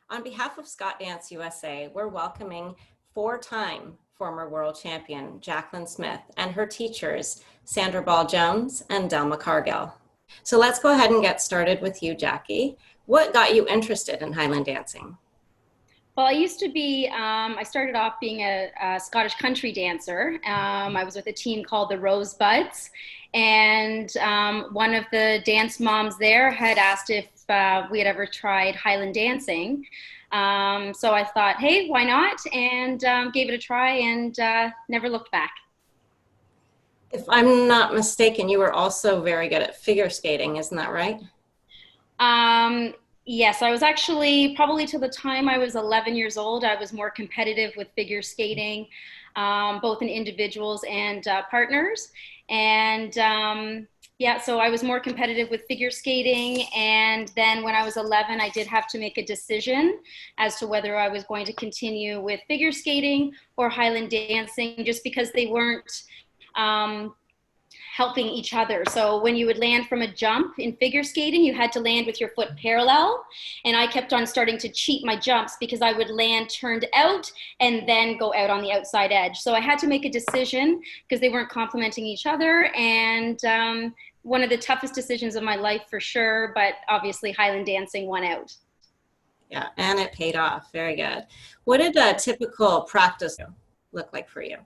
On behalf of Scott Dance USA, we're welcoming four-time former world champion Jacqueline Smith and her teachers, Sandra Ball-Jones and Delma Cargil. So let's go ahead and get started with you, Jackie. What got you interested in Highland dancing? Well, I started off being a Scottish country dancer. I was with a team called the Rosebuds, and one of the dance moms there had asked if we had ever tried Highland dancing. So I thought, hey, why not? And gave it a try and never looked back. If I'm not mistaken, you were also very good at figure skating, isn't that right? Yes, I was actually probably till the time I was 11 years old, I was more competitive with figure skating, both in individuals and partners. And yeah, so I was more competitive with figure skating. And then when I was 11, I did have to make a decision as to whether I was going to continue with figure skating or Highland dancing, just because they weren't helping each other. So when you would land from a jump in figure skating, you had to land with your foot parallel. And I kept on starting to cheat my jumps because I would land turned out and then go out on the outside edge. So I had to make a decision because they weren't complementing each other. And one of the toughest decisions of my life for sure, but obviously Highland dancing won out. Yeah, and it paid off. Very good. What did a typical practice look like for you?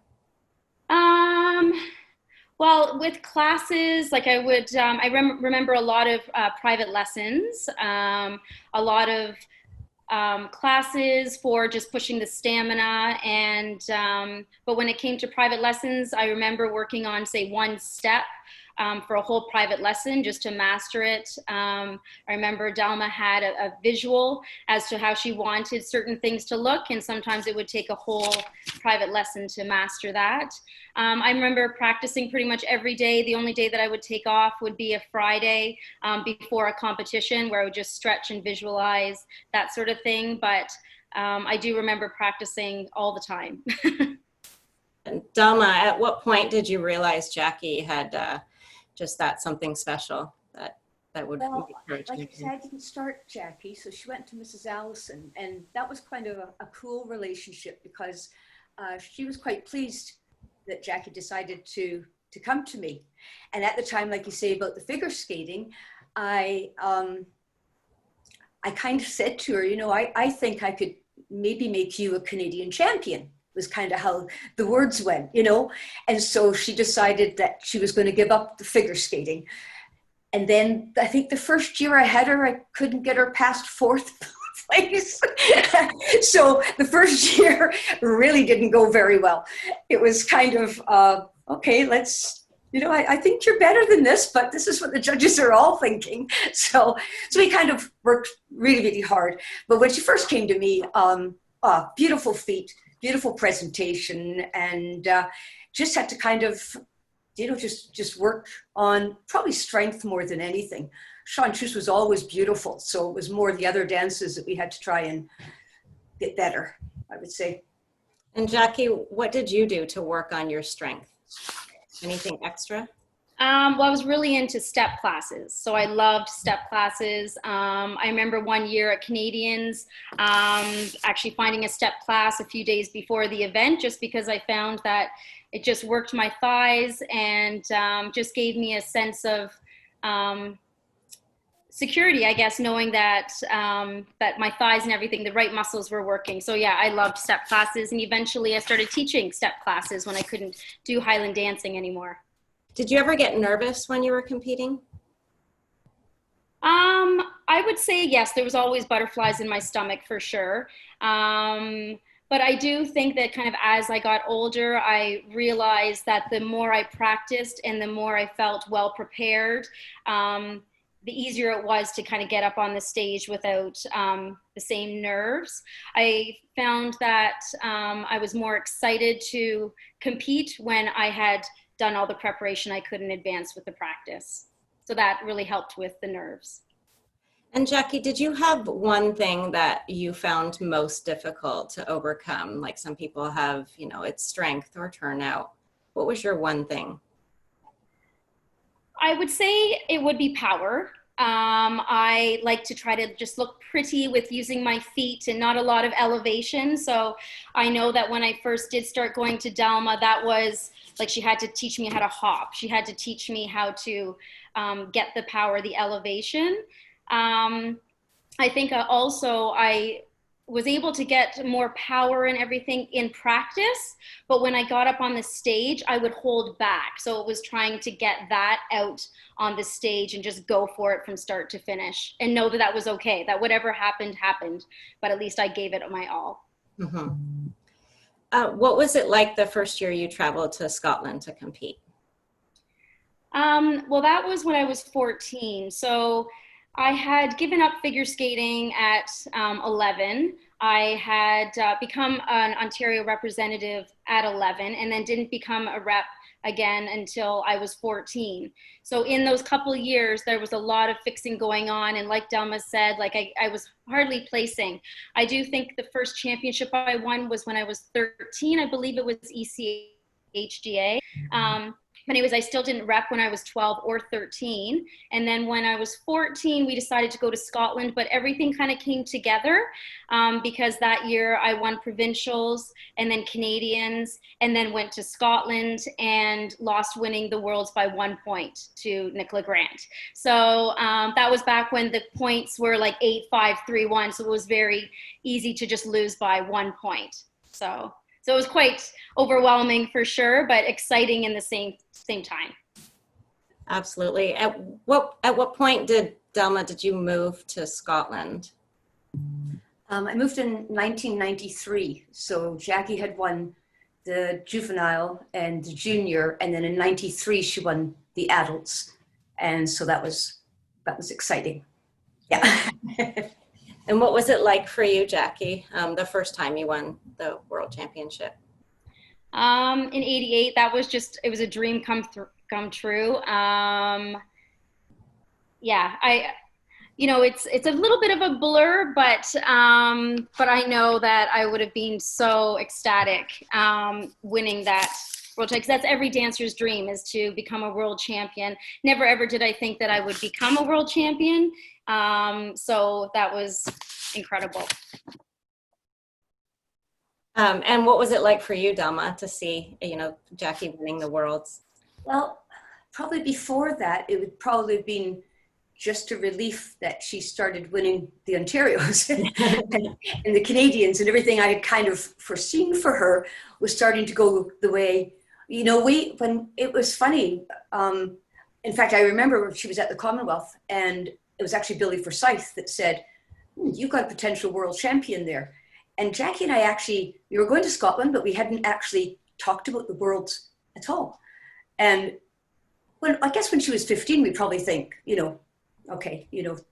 Well, with classes, like I remember a lot of private lessons, a lot of classes for just pushing the stamina. And, but when it came to private lessons, I remember working on, say, one step for a whole private lesson just to master it. I remember Delma had a visual as to how she wanted certain things to look, and sometimes it would take a whole private lesson to master that. I remember practicing pretty much every day. The only day that I would take off would be a Friday before a competition where I would just stretch and visualize, that sort of thing. But I do remember practicing all the time. And Delma, at what point did you realize Jackie had just that something special that would encourage like you? I said, I didn't start Jackie, so she went to Mrs. Allison, and that was kind of a cool relationship because she was quite pleased that Jackie decided to come to me. And at the time, like you say about the figure skating, I kind of said to her, you know, I think I could maybe make you a Canadian champion. Was kind of how the words went, you know? And so she decided that she was going to give up the figure skating. And then I think the first year I had her, I couldn't get her past fourth place. So the first year really didn't go very well. It was kind of, okay, let's, you know, I think you're better than this, but this is what the judges are all thinking. So we kind of worked really, really hard. But when she first came to me, beautiful feet, beautiful presentation, and just had to kind of, you know, just work on probably strength more than anything. Chanteuse was always beautiful, so it was more the other dances that we had to try and get better, I would say. And Jackie, what did you do to work on your strength? Anything extra? Well, I was really into step classes. So I loved step classes. I remember one year at Canadians, actually finding a step class a few days before the event, just because I found that it just worked my thighs and just gave me a sense of security, I guess, knowing that that my thighs and everything, the right muscles were working. So yeah, I loved step classes. And eventually I started teaching step classes when I couldn't do Highland dancing anymore. Did you ever get nervous when you were competing? I would say yes, there was always butterflies in my stomach for sure. But I do think that kind of as I got older, I realized that the more I practiced and the more I felt well prepared, the easier it was to kind of get up on the stage without the same nerves. I found that I was more excited to compete when I had done all the preparation I could in advance with the practice. So that really helped with the nerves. And Jackie, did you have one thing that you found most difficult to overcome? Like some people have, you know, it's strength or turnout. What was your one thing? I would say it would be power. I like to try to just look pretty with using my feet and not a lot of elevation. So I know that when I first did start going to Delma, that was like she had to teach me how to hop. She had to teach me how to get the power, the elevation. I think also I was able to get more power and everything in practice, but when I got up on the stage, I would hold back. So it was trying to get that out on the stage and just go for it from start to finish and know that that was okay, that whatever happened, happened, but at least I gave it my all. Mm-hmm. What was it like the first year you traveled to Scotland to compete? Well, that was when I was 14. So I had given up figure skating at 11. I had become an Ontario representative at 11 and then didn't become a rep again until I was 14. So in those couple years, there was a lot of fixing going on. And like Delma said, like I was hardly placing. I do think the first championship I won was when I was 13. I believe it was ECHGA. Anyways, I still didn't rep when I was 12 or 13. And then when I was 14, we decided to go to Scotland, but everything kind of came together because that year I won provincials and then Canadians and then went to Scotland and lost winning the Worlds by 1 point to Nicola Grant. So that was back when the points were like 8-5, 3-1. So it was very easy to just lose by 1 point. So it was quite overwhelming for sure, but exciting in the same time. Absolutely. At what point did you move to Scotland? I moved in 1993. So Jackie had won the juvenile and the junior, and then in 93 she won the adults, and so that was exciting. Yeah. And what was it like for you, Jackie, the first time you won the World Championship? In 88, that was it was a dream come true. Yeah, it's a little bit of a blur, but I know that I would have been so ecstatic winning that world championship, because that's every dancer's dream, is to become a world champion. Never ever did I think that I would become a world champion. So that was incredible. And what was it like for you, Delma, to see, Jackie winning the Worlds? Well, probably before that, it would probably have been just a relief that she started winning the Ontarios and the Canadians, and everything I had kind of foreseen for her was starting to go the way, when it was funny. In fact, I remember she was at the Commonwealth, and it was actually Billy Forsyth that said, "You've got a potential world champion there." And Jackie and I we were going to Scotland, but we hadn't actually talked about the Worlds at all. And I guess when she was 15, we probably think, okay,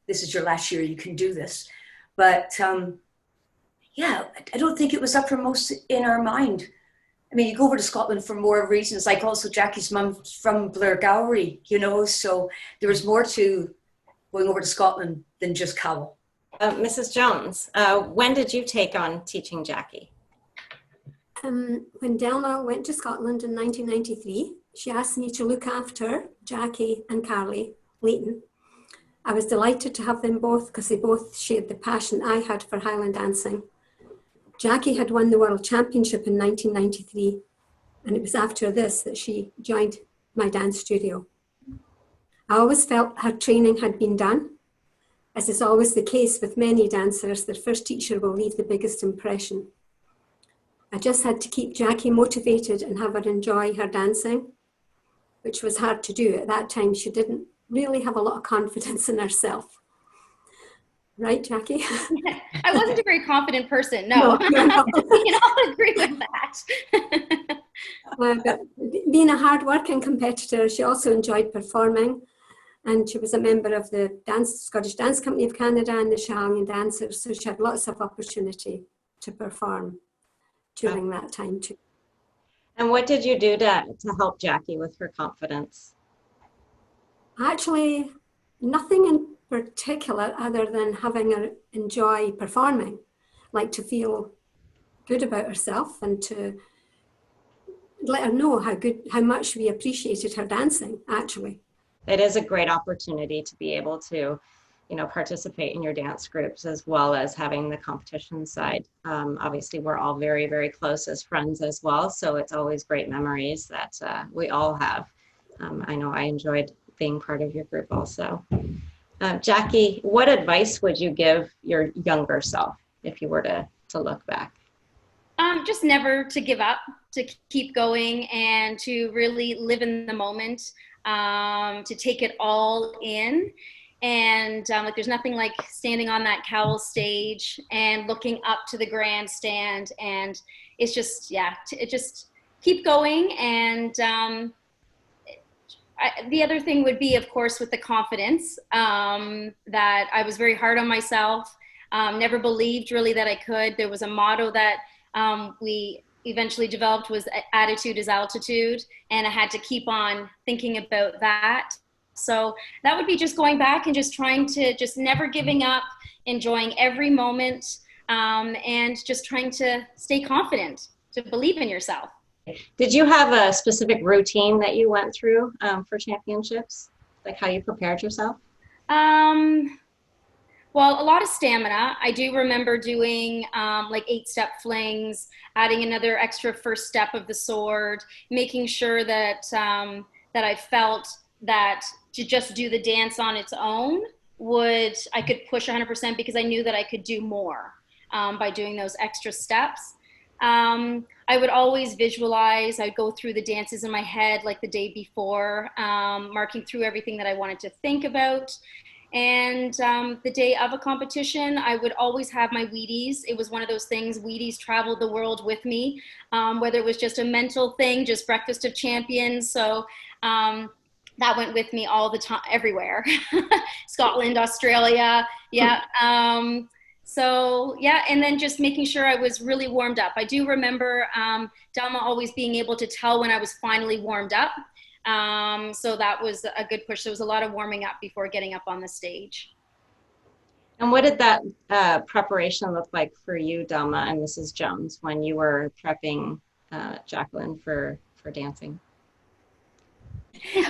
this is your last year, you can do this. But yeah, I don't think it was uppermost in our mind. I mean, you go over to Scotland for more reasons, like also Jackie's mum's from Blairgowrie, so there was more to going over to Scotland than just Cowell. Mrs. Jones, when did you take on teaching Jackie? When Delma went to Scotland in 1993, she asked me to look after Jackie and Carly Leighton. I was delighted to have them both because they both shared the passion I had for Highland dancing. Jackie had won the World Championship in 1993, and it was after this that she joined my dance studio. I always felt her training had been done. As is always the case with many dancers, their first teacher will leave the biggest impression. I just had to keep Jackie motivated and have her enjoy her dancing, which was hard to do. At that time, she didn't really have a lot of confidence in herself. Right, Jackie? I wasn't a very confident person, no. We can all agree with that. But being a hard-working competitor, she also enjoyed performing. And she was a member of the Scottish Dance Company of Canada and the Shamanian Dancers, so she had lots of opportunity to perform during that time too. And what did you do to help Jackie with her confidence? Actually, nothing in particular other than having her enjoy performing, like to feel good about herself and to let her know how much we appreciated her dancing, actually. it is a great opportunity to be able to, participate in your dance groups as well as having the competition side. Obviously, we're all very, very close as friends as well. So it's always great memories that we all have. I know I enjoyed being part of your group also. Jackie, what advice would you give your younger self if you were to look back? Just never to give up, to keep going, and to really live in the moment, to take it all in. And like, there's nothing like standing on that cowl stage and looking up to the grandstand. And it's just, just keep going. And the other thing would be, of course, with the confidence, that I was very hard on myself, never believed really that I could. There was a motto that we eventually developed, was attitude is altitude. And I had to keep on thinking about that. So that would be just going back and just trying to just never giving up, enjoying every moment, and just trying to stay confident, to believe in yourself. Did you have a specific routine that you went through for championships? Like how you prepared yourself? Well, a lot of stamina. I do remember doing like 8-step flings, adding another extra first step of the sword, making sure that that I felt that to just do the dance on its own I could push 100%, because I knew that I could do more by doing those extra steps. I would always visualize. I'd go through the dances in my head like the day before, marking through everything that I wanted to think about. And the day of a competition, I would always have my Wheaties. It was one of those things, Wheaties traveled the world with me, whether it was just a mental thing, just breakfast of champions. So that went with me all the time, everywhere. Scotland, Australia, yeah. So yeah, and then just making sure I was really warmed up. I do remember Delma always being able to tell when I was finally warmed up. So that was a good push. There was a lot of warming up before getting up on the stage. And what did that preparation look like for you, Delma and Mrs. Jones, when you were prepping Jacqueline for dancing?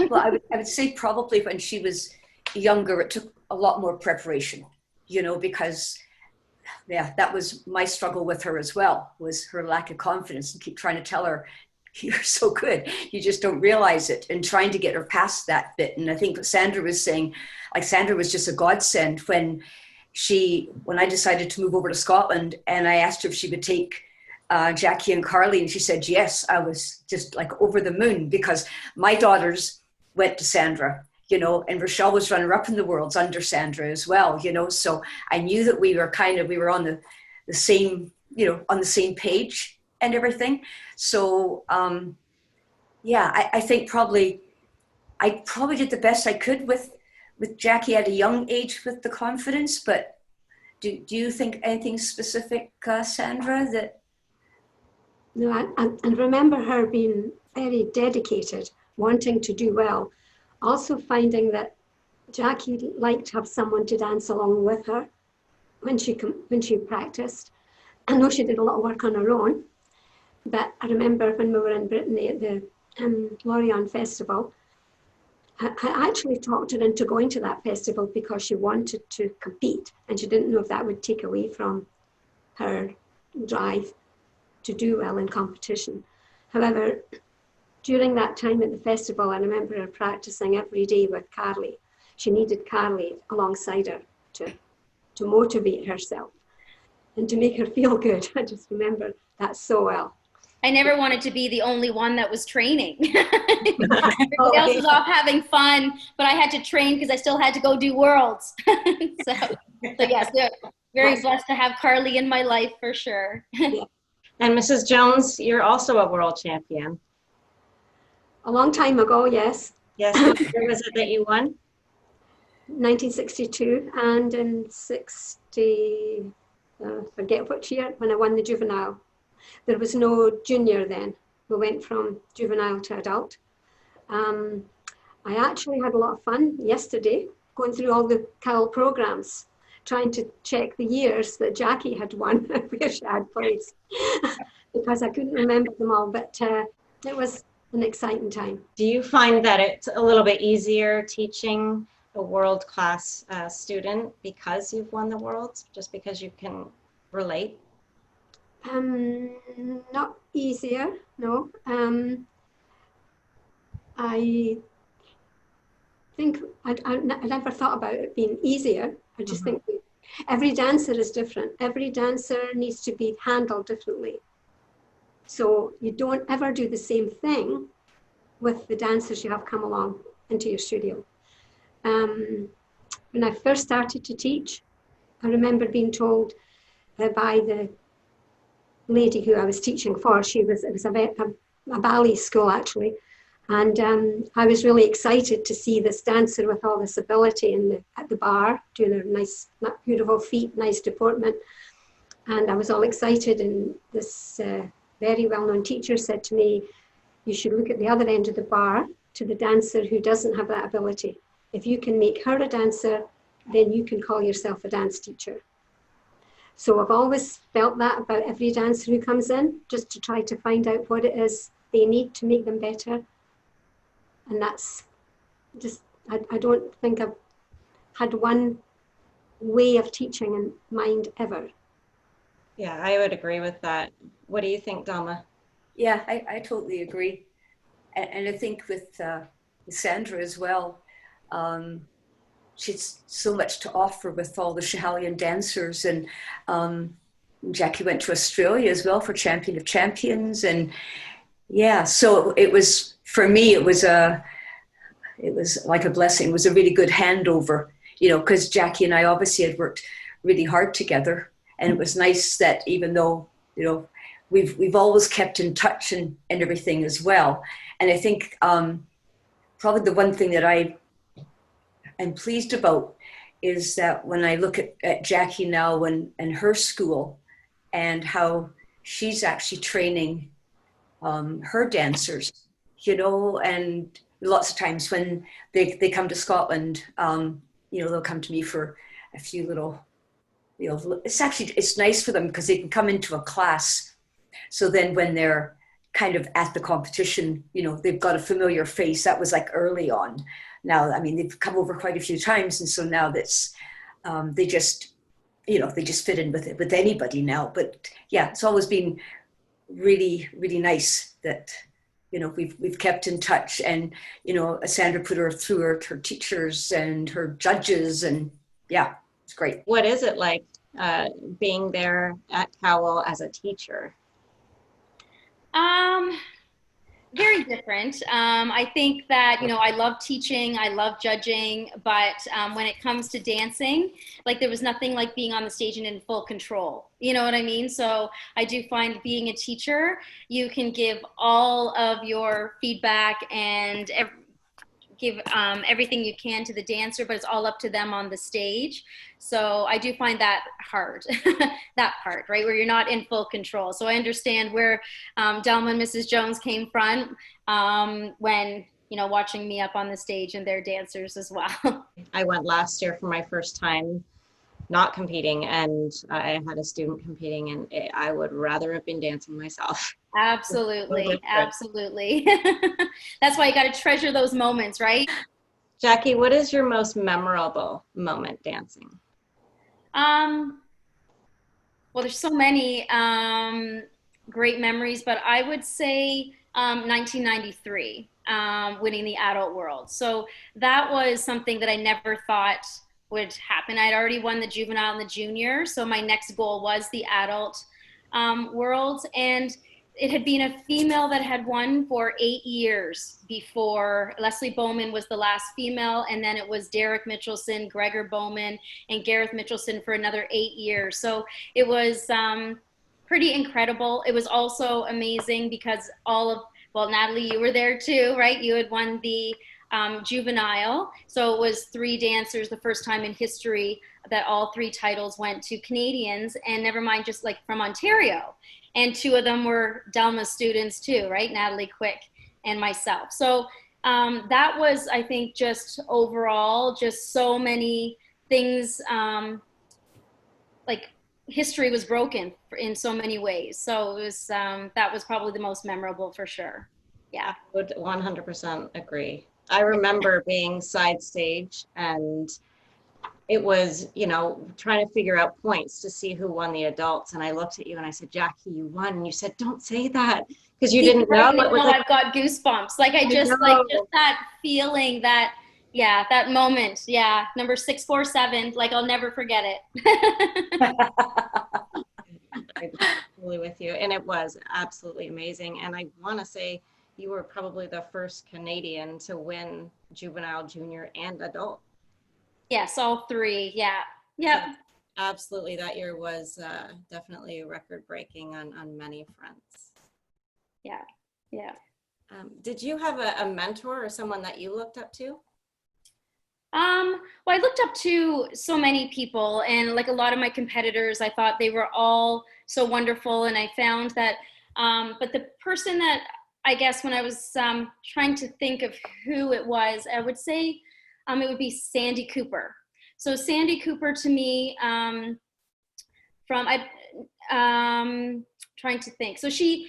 Well, I would say probably when she was younger, it took a lot more preparation, because that was my struggle with her as well, was her lack of confidence, and keep trying to tell her, you're so good, you just don't realize it, and trying to get her past that bit. And I think what Sandra was saying, like, Sandra was just a godsend when I decided to move over to Scotland, and I asked her if she would take Jackie and Carly, and she said yes. I was just like over the moon, because my daughters went to Sandra, and Rochelle was runner-up in the worlds under Sandra as well, so I knew that we were on the same, on the same page and everything. So I think I probably did the best I could with Jackie at a young age with the confidence. But do you think anything specific, Sandra, that? No, and remember her being very dedicated, wanting to do well. Also finding that Jackie liked to have someone to dance along with her when she practiced. I know she did a lot of work on her own, but I remember when we were in Brittany at the Lorient Festival, I actually talked her into going to that festival because she wanted to compete, and she didn't know if that would take away from her drive to do well in competition. However, during that time at the festival, I remember her practicing every day with Carly. She needed Carly alongside her to motivate herself and to make her feel good. I just remember that so well. I never wanted to be the only one that was training. Everybody else was off having fun, but I had to train because I still had to go do worlds. so yes, very blessed to have Carly in my life for sure. Yeah. And Mrs. Jones, you're also a world champion. A long time ago, yes. Yes, where was it that you won? 1962, and in 60, forget which year, when I won the juvenile. There was no junior then. We went from juvenile to adult. I actually had a lot of fun yesterday going through all the CAL programs, trying to check the years that Jackie had won, where she had placed, because I couldn't remember them all. But it was an exciting time. Do you find that it's a little bit easier teaching a world-class student because you've won the Worlds, just because you can relate? Not easier, no. I think I never thought about it being easier. I just think every dancer is different. Every dancer needs to be handled differently. So you don't ever do the same thing with the dancers you have come along into your studio. When I first started to teach, I remember being told by the lady who I was teaching for, it was a ballet school actually, and I was really excited to see this dancer with all this ability at the bar, doing her nice, beautiful feet, nice deportment, and I was all excited, and this very well-known teacher said to me, you should look at the other end of the bar to the dancer who doesn't have that ability. If you can make her a dancer, then you can call yourself a dance teacher. So I've always felt that about every dancer who comes in, just to try to find out what it is they need to make them better. And that's just, I don't think I've had one way of teaching in mind ever. Yeah, I would agree with that. What do you think, Delma? Yeah, I totally agree. And I think with Sandra as well, she's so much to offer with all the Schahalian dancers. And Jackie went to Australia as well for Champion of Champions. And yeah, so it was, for me, it was like a blessing. It was a really good handover, you know, because Jackie and I obviously had worked really hard together. And it was nice that even though, you know, we've always kept in touch and everything as well. And I think probably the one thing that I am pleased about is that when I look at Jackie now and her school and how she's actually training her dancers, you know, and lots of times when they come to Scotland, you know, they'll come to me for a few little, you know, it's nice for them because they can come into a class. So then when they're kind of at the competition, you know, they've got a familiar face. That was like early on. Now, I mean, they've come over quite a few times. And so now that's, they just, you know, they just fit in with anybody now. But yeah, it's always been really, really nice that, you know, we've kept in touch. And, you know, Sandra put her through her teachers and her judges. And yeah, it's great. What is it like being there at Cowell as a teacher? Very different. I think that, you know, I love teaching, I love judging, but when it comes to dancing, like there was nothing like being on the stage and in full control. You know what I mean? So I do find being a teacher, you can give all of your feedback and give everything you can to the dancer, but it's all up to them on the stage. So I do find that hard, that part, right, where you're not in full control. So I understand where Delma and Mrs. Jones came from when, you know, watching me up on the stage and their dancers as well. I went last year for my first time not competing, and I had a student competing, and I would rather have been dancing myself. Absolutely, absolutely. That's why you got to treasure those moments, right? Jackie, what is your most memorable moment dancing? Well, there's so many great memories, but I would say 1993, winning the adult world. So that was something that I never thought would happen. I'd already won the juvenile and the junior, so my next goal was the adult world. And it had been a female that had won for 8 years before. Leslie Bowman was the last female, and then it was Derek Mitchelson, Gregor Bowman, and Gareth Mitchelson for another 8 years. So it was pretty incredible. It was also amazing because well, Natalie, you were there too, right? You had won the juvenile. So it was 3 dancers, the first time in history that all 3 titles went to Canadians, and never mind just like from Ontario. And 2 of them were Delma students too, right? Natalie Quick and myself. So that was, I think, just overall, just so many things, like history was broken in so many ways. So it was, that was probably the most memorable for sure. Yeah. I would 100% agree. I remember being side stage and it was, trying to figure out points to see who won the adults. And I looked at you and I said, Jackie, you won. And you said, don't say that because you didn't know. Right It was now, like, I've got goosebumps. Just that feeling, that moment. Yeah. Number 647, like I'll never forget it. I'm totally with you. And it was absolutely amazing. And I want to say you were probably the first Canadian to win juvenile, junior, and adult. Yes, all three. Yeah. Yep. So absolutely. That year was definitely record breaking on many fronts. Yeah. Yeah. Did you have a mentor or someone that you looked up to? Well, I looked up to so many people, and like a lot of my competitors, I thought they were all so wonderful. And I found that, but the person that I guess when I was trying to think of who it was, I would say it would be Sandy Cooper. So Sandy Cooper to me, trying to think. So she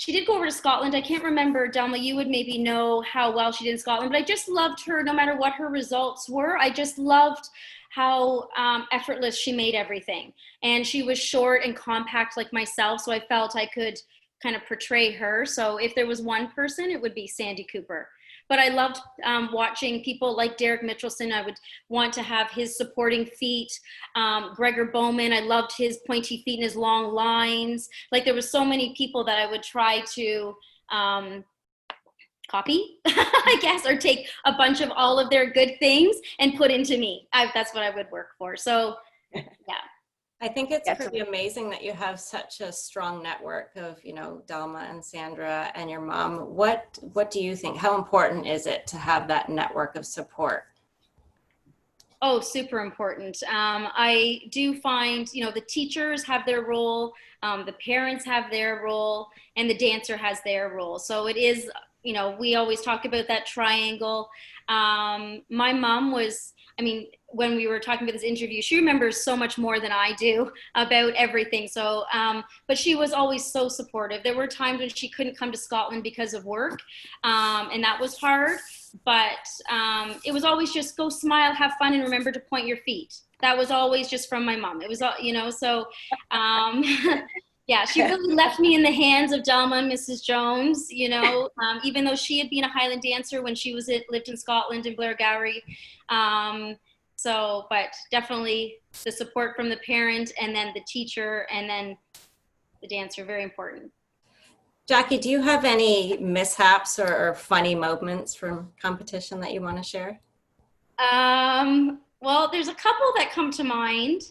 did go over to Scotland. I can't remember, Delma, you would maybe know how well she did in Scotland, but I just loved her no matter what her results were. I just loved how effortless she made everything. And she was short and compact like myself, so I felt I could kind of portray her. So if there was one person, it would be Sandy Cooper. But I loved watching people like Derek Mitchelson. I would want to have his supporting feet. Gregor Bowman, I loved his pointy feet and his long lines. Like there was so many people that I would try to copy, I guess, or take a bunch of all of their good things and put into me. That's what I would work for. So, yeah. I think it's pretty amazing that you have such a strong network of, Delma and Sandra and your mom. What do you think? How important is it to have that network of support? Oh, super important. I do find, the teachers have their role, the parents have their role, and the dancer has their role. So it is, we always talk about that triangle. My mom was, when we were talking about this interview, she remembers so much more than I do about everything. So, but she was always so supportive. There were times when she couldn't come to Scotland because of work, and that was hard. But it was always just go smile, have fun, and remember to point your feet. That was always just from my mom. It was, so yeah, she really left me in the hands of Delma and Mrs. Jones, even though she had been a Highland dancer when she lived in Scotland in Blairgowrie. But definitely the support from the parent and then the teacher and then the dancer, very important. Jackie, do you have any mishaps or funny moments from competition that you want to share? Well, there's a couple that come to mind.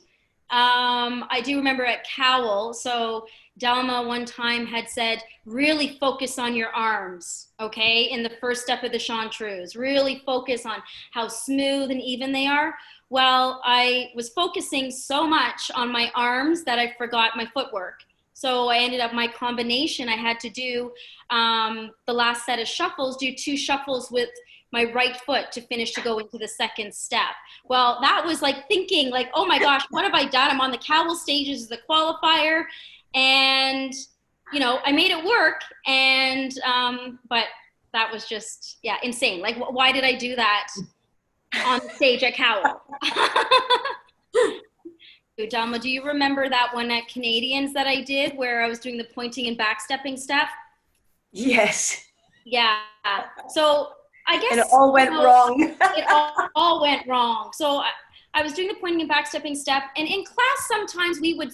I do remember at Cowell, so Delma one time had said, really focus on your arms, okay? In the first step of the chanteuse, really focus on how smooth and even they are. Well, I was focusing so much on my arms that I forgot my footwork. So I ended up my combination. I had to do the last set of shuffles, do 2 shuffles with my right foot to finish to go into the second step. Well, that was like thinking like, oh my gosh, what have I done? I'm on the Cowell stages as the qualifier. And, I made it work. And, but that was just, insane. Like, why did I do that on the stage at Cowell? Delma, do you remember that one at Canadians that I did where I was doing the pointing and backstepping step? Yes. Yeah. So I guess and it all went wrong. It all went wrong. So I was doing the pointing and backstepping step, and in class sometimes we would,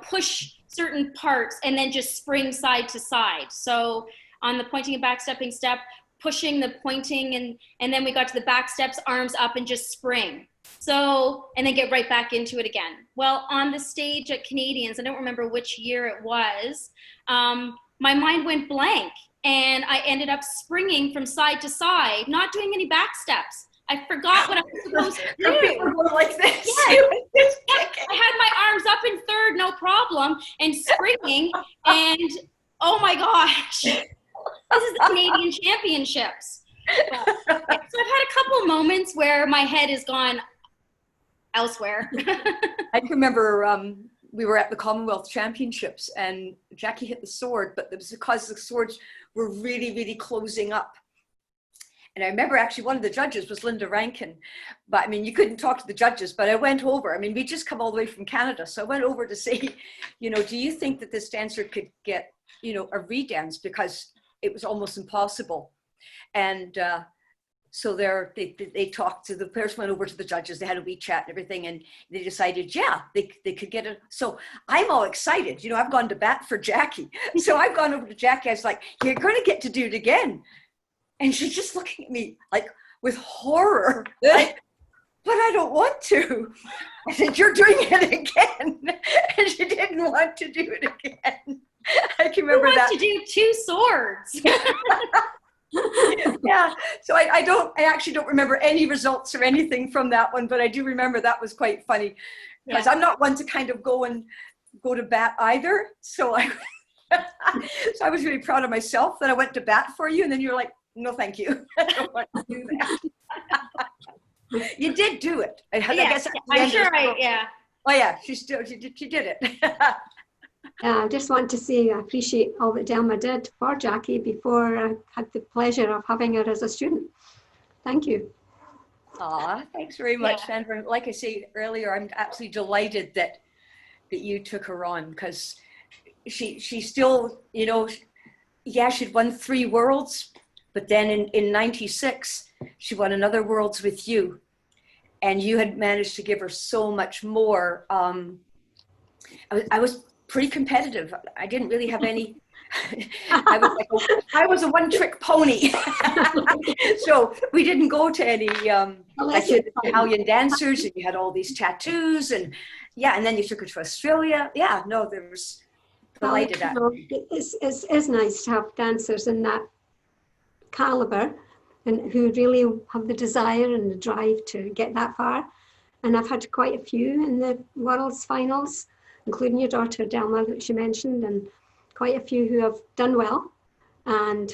push certain parts and then just spring side to side. So on the pointing and backstepping step, pushing the pointing and then we got to the back steps, arms up and just spring. So, and then get right back into it again. Well, on the stage at Canadians, I don't remember which year it was, my mind went blank and I ended up springing from side to side, not doing any back steps. I forgot what I was supposed to do. Your feet were going like this. Yeah. I had my arms up in third, no problem, and springing, and oh my gosh, this is the Canadian Championships. So I've had a couple moments where my head has gone elsewhere. I can remember we were at the Commonwealth Championships and Jackie hit the sword, but it was because the swords were really, really closing up. And I remember actually one of the judges was Linda Rankin, but I mean, you couldn't talk to the judges, but I went over, I mean, we just come all the way from Canada. So I went over to say, you know, do you think that this dancer could get, you know, a redance, because it was almost impossible. And so they talked to the person, went over to the judges, they had a wee chat and everything, and they decided, yeah, they could get it. So I'm all excited, you know, I've gone to bat for Jackie. So I've gone over to Jackie, I was like, you're going to get to do it again. And she's just looking at me like with horror, like, but I don't want to. I said, you're doing it again. And she didn't want to do it again. I can remember that. Who wants to do 2 swords? Yeah, so I actually don't remember any results or anything from that one, but I do remember that was quite funny, because I'm not one to kind of go to bat either. So I was really proud of myself that I went to bat for you, and then you were like, no, thank you. I don't want to do that. You did do it. I guess I'm sure yeah. Oh yeah, she did it. I just want to say I appreciate all that Delma did for Jackie before I had the pleasure of having her as a student. Thank you. Aw, thanks very much, Sandra. Like I said earlier, I'm absolutely delighted that you took her on, because she still, you know, yeah, she'd won 3 worlds, but then in 96, she won another worlds with you, and you had managed to give her so much more. I was pretty competitive. I didn't really have any. I was a one-trick pony. So we didn't go to any like you had Italian dancers, and you had all these tattoos, and yeah, and then you took her to Australia. Yeah, no, there was delighted at. It's nice to have dancers in that caliber and who really have the desire and the drive to get that far. And I've had quite a few in the World's finals, including your daughter Delma that she mentioned, and quite a few who have done well. And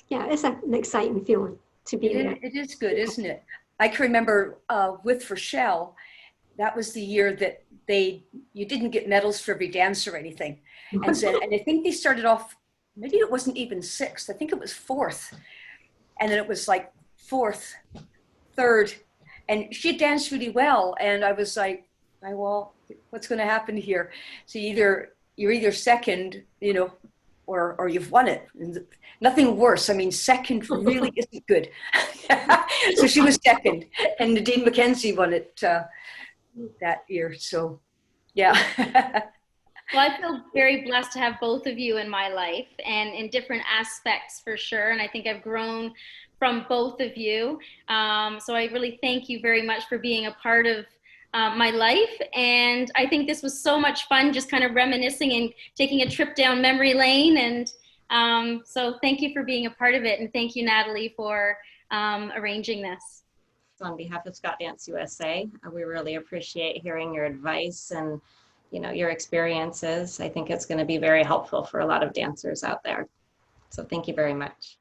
yeah, it's an exciting feeling to be there. It is good, isn't it? I can remember with Rochelle, that was the year that you didn't get medals for every dance or anything. And I think they started off, maybe it wasn't even 6th, I think it was 4th. And then it was like 4th, 3rd, and she danced really well. And I was like, well, what's going to happen here? So you're either second, you know, or you've won it. And nothing worse. I mean, second really isn't good. So she was second, and Nadine McKenzie won it that year. So, yeah. Well, I feel very blessed to have both of you in my life, and in different aspects for sure. And I think I've grown from both of you. So I really thank you very much for being a part of my life. And I think this was so much fun, just kind of reminiscing and taking a trip down memory lane. And so thank you for being a part of it. And thank you, Natalie, for arranging this. On behalf of Scott Dance USA, we really appreciate hearing your advice and, you know, your experiences. I think it's going to be very helpful for a lot of dancers out there. So thank you very much.